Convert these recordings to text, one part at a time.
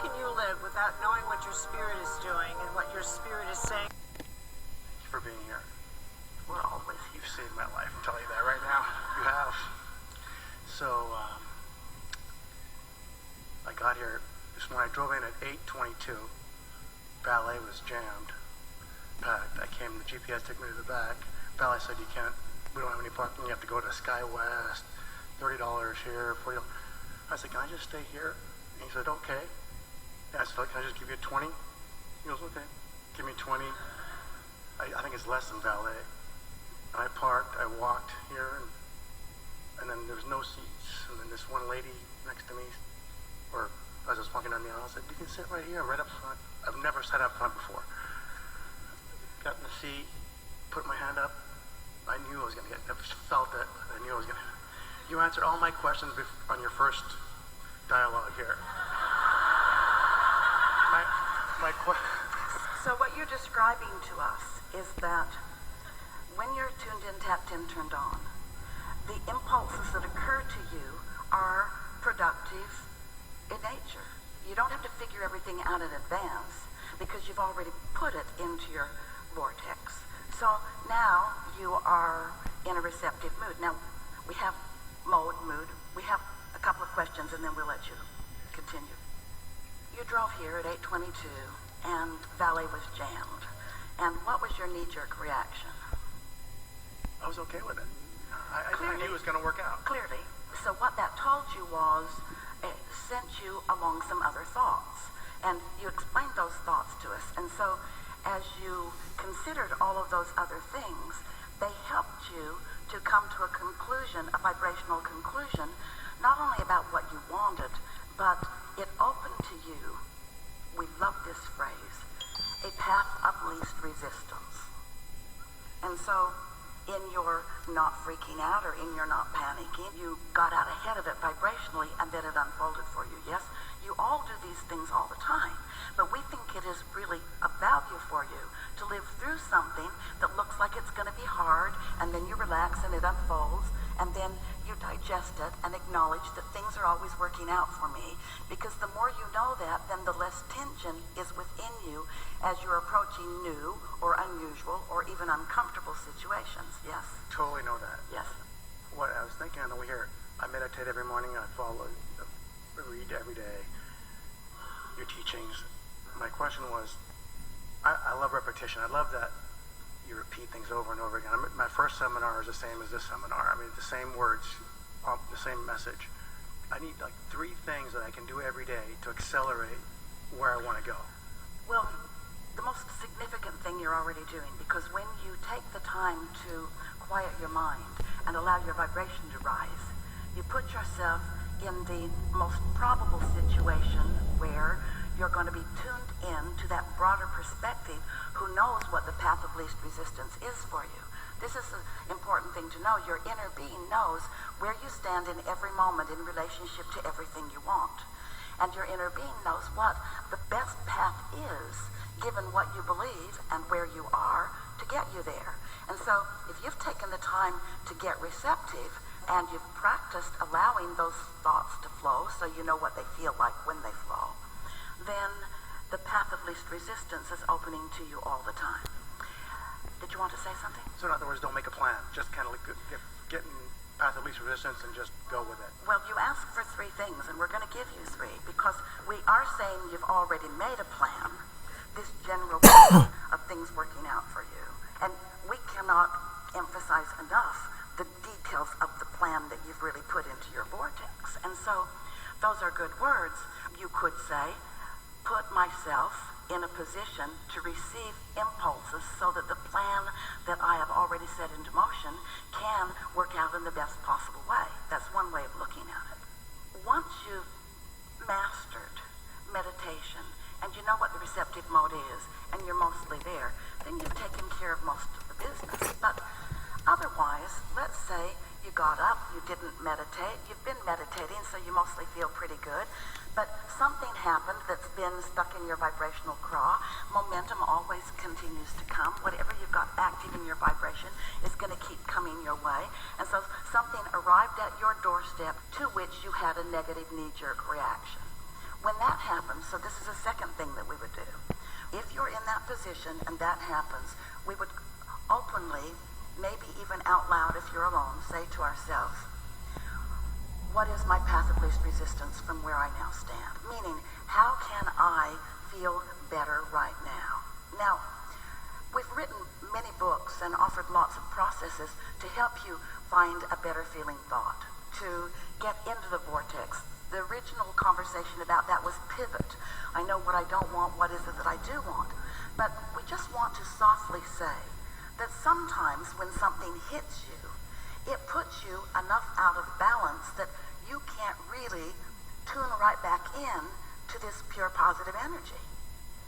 can you live without knowing what your spirit is doing and what your spirit is saying? Thank you for being here. We're always, you've saved my life. I'm telling you that right now. You have. So, I got here this morning. I drove in at 8:22. Valet was jammed, packed. I came, the GPS took me to the back. Valet said, we don't have any parking. You have to go to Sky West. $30 here, $40. I said, can I just stay here? And he said, okay. And I said, can I just give you 20? He goes, okay. Give me 20. I think it's less than valet. And I parked, I walked here, and then there was no seats. And then this one lady next to me, or as I was walking down the aisle, said, you can sit right here, right up front. I've never sat up front before. Got in the seat, put my hand up. I knew I was going to I felt it. I knew I was going to. You answered all my questions on your first dialogue here. So what you're describing to us is that when you're tuned in, tapped in, turned on, the impulses that occur to you are productive in nature. You don't have to figure everything out in advance because you've already put it into your vortex. So now you are in a receptive mood. Now we have mood. We have a couple of questions and then we'll let you continue. You drove here at 8:22 and valet was jammed. And what was your knee-jerk reaction? I was okay with it. I knew it was going to work out. Clearly. So what that told you was it sent you along some other thoughts. And you explained those thoughts to us. And so as you considered all of those other things, they helped you to come to a conclusion, a vibrational conclusion, not only about what you wanted, but it opened to you, we love this phrase, a path of least resistance. And so in your not freaking out or in your not panicking, you got out ahead of it vibrationally and then it unfolded for you. Yes, you all do these things all the time, but we think it is really a value for you to live through something that looks like it's going to be hard, and then you relax and it unfolds, and then you digest it and acknowledge that things are always working out for me, because the more you know that, then the less tension is within you as you're approaching new or unusual or even uncomfortable situations. Yes? Totally know that. Yes. What I was thinking on the way here, I meditate every morning, I follow, I read every day your teachings. My question was, I love repetition. I love that you repeat things over and over again. My first seminar is the same as this seminar. I mean, the same words, the same message. I need like 3 things that I can do every day to accelerate where I want to go. Well, the most significant thing you're already doing, because when you take the time to quiet your mind and allow your vibration to rise, you put yourself in the most probable situation where you're going to be tuned in to that broader perspective who knows what the path of least resistance is for you. This is an important thing to know. Your inner being knows where you stand in every moment in relationship to everything you want. And your inner being knows what the best path is, given what you believe and where you are, to get you there. And so if you've taken the time to get receptive and you've practiced allowing those thoughts to flow so you know what they feel like when they flow, then the path of least resistance is opening to you all the time. Did you want to say something? So in other words, don't make a plan. Just kind of like get in path of least resistance and just go with it. Well, you asked for 3 things, and we're going to give you 3, because we are saying you've already made a plan, this general plan of things working out for you. And we cannot emphasize enough the details of the plan that you've really put into your vortex. And so those are good words. You could say, put myself in a position to receive impulses so that the plan that I have already set into motion can work out in the best possible way. That's one way of looking at it. Once you've mastered meditation and you know what the receptive mode is and you're mostly there, then you've taken care of most of the business. But otherwise, let's say you got up, you didn't meditate, you've been meditating, so you mostly feel pretty good, but something happened that's been stuck in your vibrational craw. Momentum always continues to come. Whatever you've got active in your vibration is going to keep coming your way. And so something arrived at your doorstep to which you had a negative knee-jerk reaction. When that happens, so this is a second thing that we would do. If you're in that position and that happens, we would openly, maybe even out loud if you're alone, say to ourselves, what is my path of least resistance from where I now stand? Meaning, how can I feel better right now? Now, we've written many books and offered lots of processes to help you find a better feeling thought, to get into the vortex. The original conversation about that was pivot. I know what I don't want, what is it that I do want? But we just want to softly say that sometimes when something hits you, it puts you enough out of balance that you can't really tune right back in to this pure positive energy.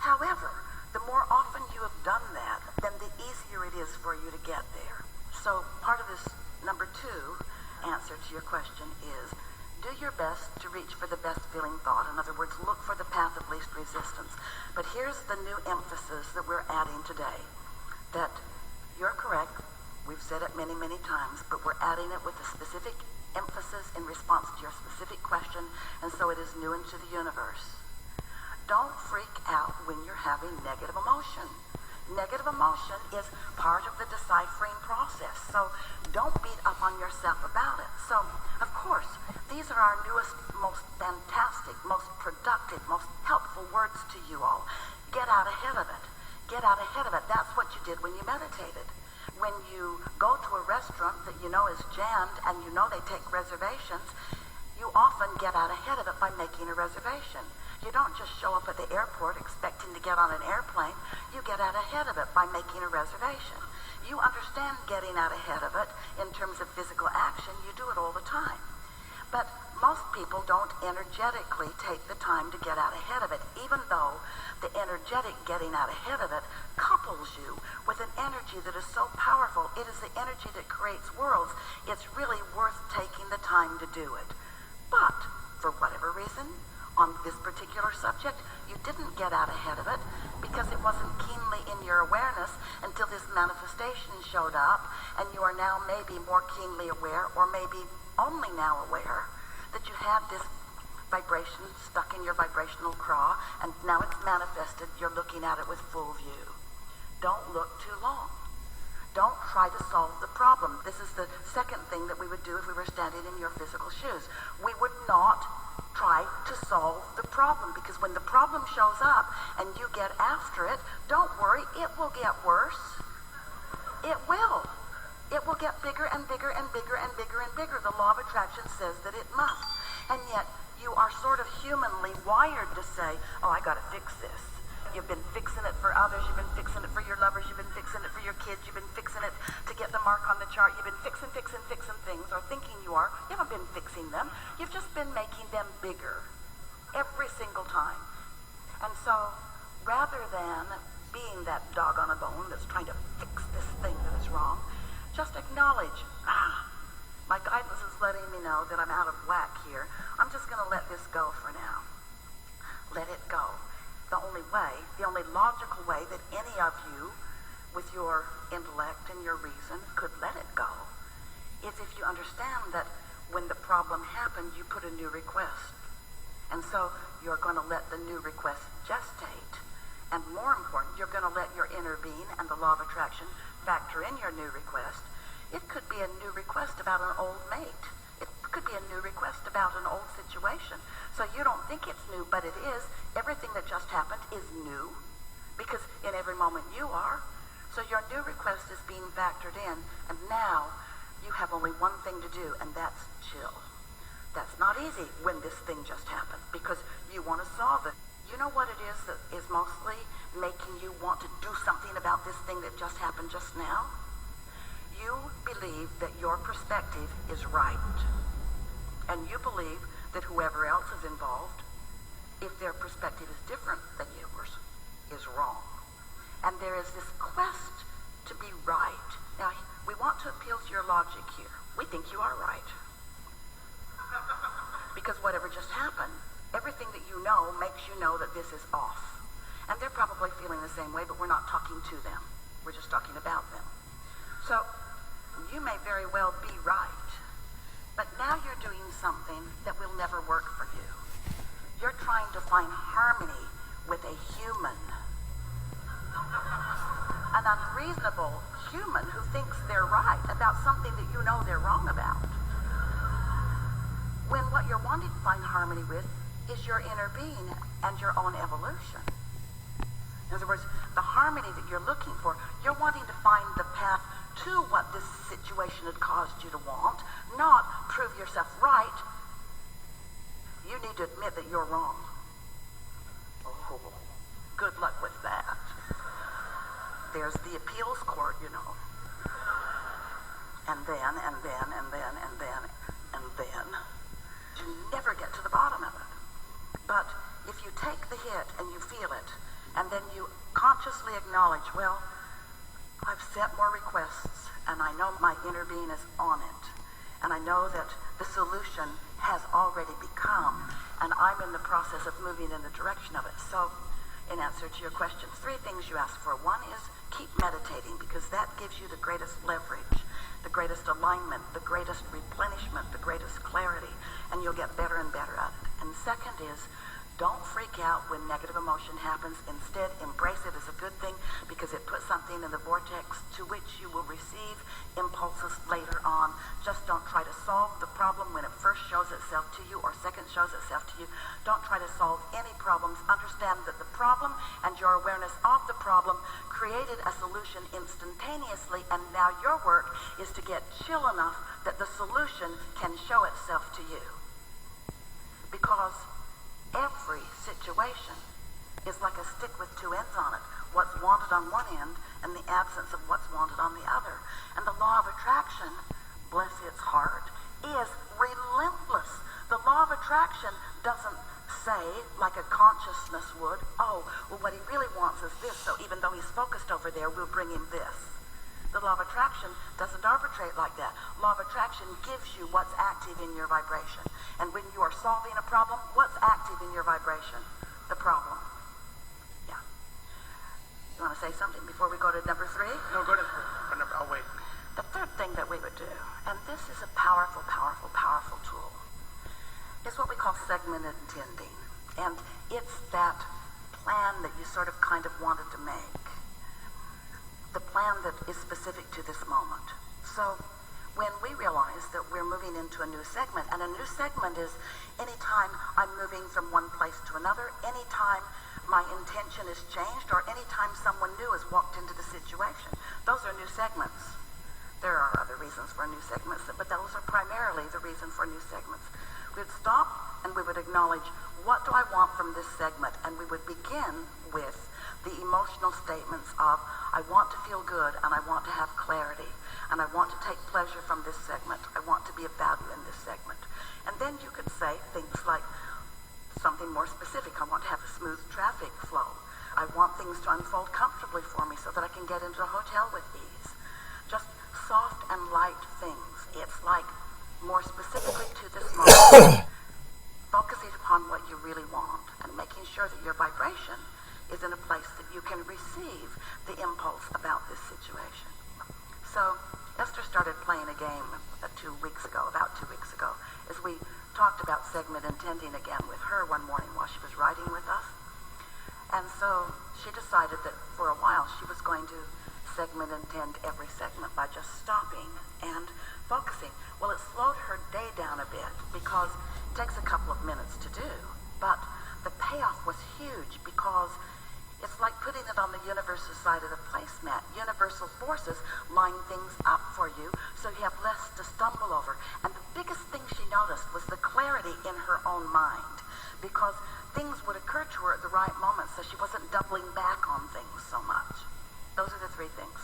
However, the more often you have done that, then the easier it is for you to get there. So part of this number 2 answer to your question is, do your best to reach for the best feeling thought. In other words, look for the path of least resistance. But here's the new emphasis that we're adding today, that you're correct. We've said it many, many times, but we're adding it with a specific emphasis in response to your specific question, and so it is new into the universe. Don't freak out when you're having negative emotion. Negative emotion is part of the deciphering process, so don't beat up on yourself about it. So, of course, these are our newest, most fantastic, most productive, most helpful words to you all. Get out ahead of it. Get out ahead of it. That's what you did when you meditated. When you go to a restaurant that you know is jammed and you know they take reservations, you often get out ahead of it by making a reservation. You don't just show up at the airport expecting to get on an airplane. You get out ahead of it by making a reservation. You understand getting out ahead of it in terms of physical action. You do it all the time. But most people don't energetically take the time to get out ahead of it, even though the energetic getting out ahead of it couples you with an energy that is so powerful. It is the energy that creates worlds. It's really worth taking the time to do it. But, for whatever reason, on this particular subject, you didn't get out ahead of it because it wasn't keenly in your awareness until this manifestation showed up, and you are now maybe more keenly aware, or maybe only now aware, that you had this vibration stuck in your vibrational craw, and now it's manifested. You're looking at it with full view. Don't look too long. Don't try to solve the problem. This is the second thing that we would do if we were standing in your physical shoes. We would not try to solve the problem, because when the problem shows up and you get after it, don't worry, it will get worse. It will. It will get bigger and bigger and bigger and bigger and bigger. The law of attraction says that it must. And yet, you are sort of humanly wired to say, oh, I gotta fix this. You've been fixing it for others, you've been fixing it for your lovers, you've been fixing it for your kids, you've been fixing it to get the mark on the chart, you've been fixing things, or thinking you are. You haven't been fixing them, you've just been making them bigger every single time. And so, rather than being that dog on a bone that's trying to fix this thing that is wrong, just acknowledge, my guidance is letting me know that I'm out of whack here. I'm just going to let this go for now. Let it go. The only way, the only logical way that any of you with your intellect and your reason could let it go is if you understand that when the problem happened, you put a new request. And so you're going to let the new request gestate. And more important, you're going to let your inner being and the law of attraction factor in your new request. It could be a new request about an old mate. It could be a new request about an old situation. So you don't think it's new, but it is. Everything that just happened is new, because in every moment you are. So your new request is being factored in, and now you have only one thing to do, and that's chill. That's not easy when this thing just happened, because you want to solve it. You know what it is that is mostly making you want to do something about this thing that just happened just now? You believe that your perspective is right. And you believe that whoever else is involved, if their perspective is different than yours, is wrong. And there is this quest to be right. Now, we want to appeal to your logic here. We think you are right. Because whatever just happened, everything that you know makes you know that this is off. And they're probably feeling the same way, but we're not talking to them. We're just talking about them. So, you may very well be right, but now you're doing something that will never work for you. You're trying to find harmony with a human. An unreasonable human who thinks they're right about something that you know they're wrong about. When what you're wanting to find harmony with is your inner being and your own evolution. In other words, the harmony that you're looking for, you're wanting to find the path to what this situation had caused you to want, not prove yourself right. You need to admit that you're wrong. Oh, good luck with that. There's the appeals court, you know. And then. You never get to the bottom of it. But if you take the hit and you feel it, and then you consciously acknowledge, well, I've set more requests, and I know my inner being is on it, and I know that the solution has already become, and I'm in the process of moving in the direction of it. So, in answer to your question, 3 things you asked for. One is keep meditating, because that gives you the greatest leverage, the greatest alignment, the greatest replenishment, the greatest clarity, and you'll get better and better at it. And second is, don't freak out when negative emotion happens. Instead, embrace it as a good thing, because it puts something in the vortex to which you will receive impulses later on. Just don't try to solve the problem when it first shows itself to you or second shows itself to you. Don't try to solve any problems. Understand that the problem and your awareness of the problem created a solution instantaneously, and now your work is to get chill enough that the solution can show itself to you. Because every situation is like a stick with 2 ends on it. What's wanted on one end and the absence of what's wanted on the other. And the law of attraction, bless its heart, is relentless. The law of attraction doesn't say, like a consciousness would, oh, well, what he really wants is this, so even though he's focused over there, we'll bring him this. The law of attraction doesn't arbitrate like that. Law of attraction gives you what's active in your vibration. And when you are solving a problem, what's active in your vibration? The problem. Yeah. You want to say something before we go to number 3? No, go to number. I'll wait. The third thing that we would do, and this is a powerful, powerful, powerful tool, is what we call segment intending. And it's that plan that you sort of kind of wanted to make. The plan that is specific to this moment. So when we realize that we're moving into a new segment, and a new segment is anytime I'm moving from one place to another, anytime my intention is changed, or anytime someone new has walked into the situation. Those are new segments. There are other reasons for new segments, but those are primarily the reason for new segments. We'd stop and we would acknowledge, what do I want from this segment? And we would begin with the emotional statements of, I want to feel good, and I want to have clarity, and I want to take pleasure from this segment. I want to be of value in this segment. And then you could say things like something more specific. I want to have a smooth traffic flow. I want things to unfold comfortably for me so that I can get into a hotel with ease. Just soft and light things. It's like more specifically to this moment, focusing upon what you really want and making sure that your vibration is in a place that you can receive the impulse about this situation. So Esther started playing a game about 2 weeks ago, as we talked about segment intending again with her one morning while she was riding with us. And so she decided that for a while she was going to segment intend every segment by just stopping and focusing. Well, it slowed her day down a bit because it takes a couple of minutes to do, but the payoff was huge, because it's like putting it on the universal side of the placemat. Universal forces line things up for you so you have less to stumble over. And the biggest thing she noticed was the clarity in her own mind, because things would occur to her at the right moment, so she wasn't doubling back on things so much. Those are the 3 things.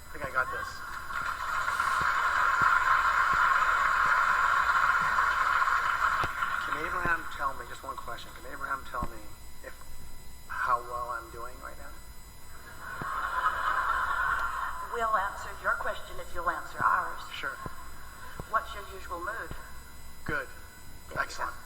I think I got this. Can Abraham tell me, just one question, can Abraham tell me how well I'm doing right now? We'll answer your question if you'll answer ours. Sure. What's your usual mood? Good. There you Excellent. go.